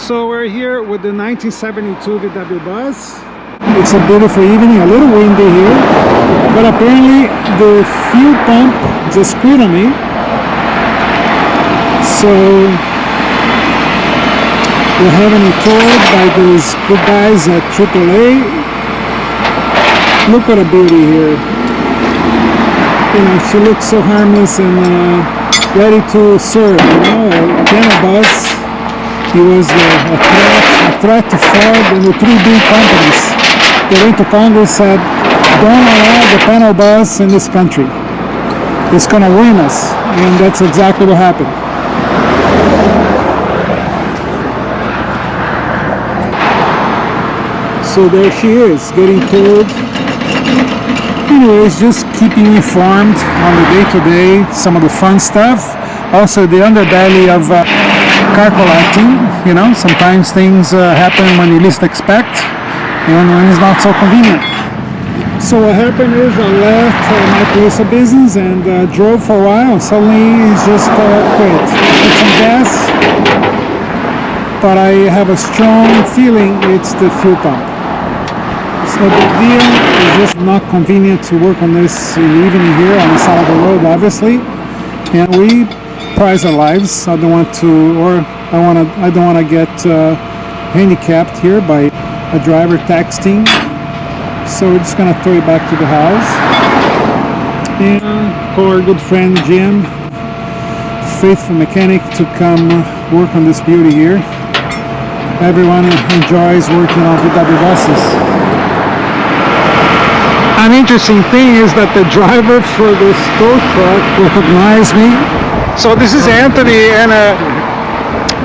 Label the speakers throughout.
Speaker 1: So we're here with the 1972 VW bus. It's a beautiful evening, a little windy here, but apparently the fuel pump just quit on me. So we're having it towed by those good guys at AAA. Look what a beauty here. You know, she looks so harmless and ready to serve, you know, a piano bus. He was a threat to Ford and the three big companies. They went to Congress, said, don't allow the panel bus in this country. It's going to ruin us. And that's exactly what happened. So there she is, getting towed. Anyways, just keeping you informed on the day-to-day, some of the fun stuff. Also the underbelly of car collecting. You know, sometimes things happen when you least expect and when it's not so convenient. So what happened is I left my place of business and drove for a while, and suddenly it's just quit. Put some gas, but I have a strong feeling it's the fuel pump. It's no big deal, it's just not convenient to work on this in the evening here on the side of the road, obviously. And we prize our lives. I don't want to get handicapped here by a driver texting. So we're just gonna throw it back to the house and call our good friend Jim, faithful mechanic, to come work on this beauty here. Everyone enjoys working on VW buses. An interesting thing is that the driver for this tow truck recognized me. So this is Anthony, and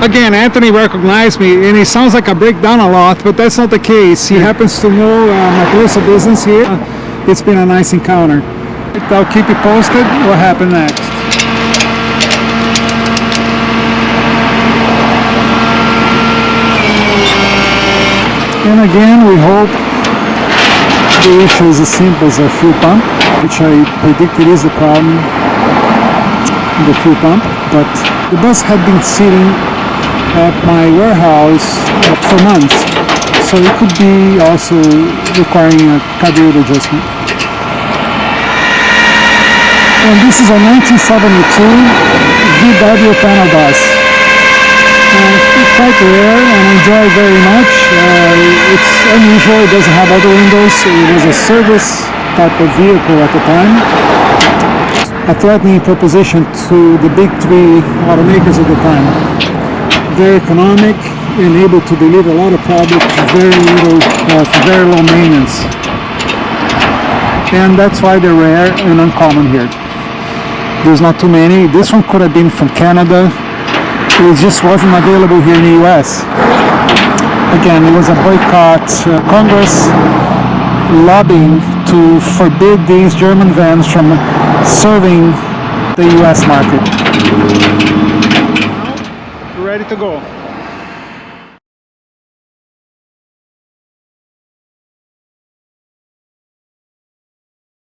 Speaker 1: again, Anthony recognized me, and he sounds like I break down a lot, but that's not the case. He happens to know my place of business here. It's been a nice encounter. I'll keep you posted what happened next. And again, we hope the issue is as simple as a fuel pump, which I predicted is the problem, the fuel pump. But the bus had been sitting at my warehouse for months, so it could be also requiring a carburetor adjustment. And this is a 1972 VW panel bus. It's quite rare and I enjoy it very much. It's unusual, it doesn't have other windows. It was a service type of vehicle at the time. A threatening proposition to the big three automakers at the time. Very economic and able to deliver a lot of product for very low maintenance. And that's why they're rare and uncommon here. There's not too many. This one could have been from Canada. It just wasn't available here in the US. Again, it was a boycott. Congress lobbying to forbid these German vans from serving the US market. Ready to go.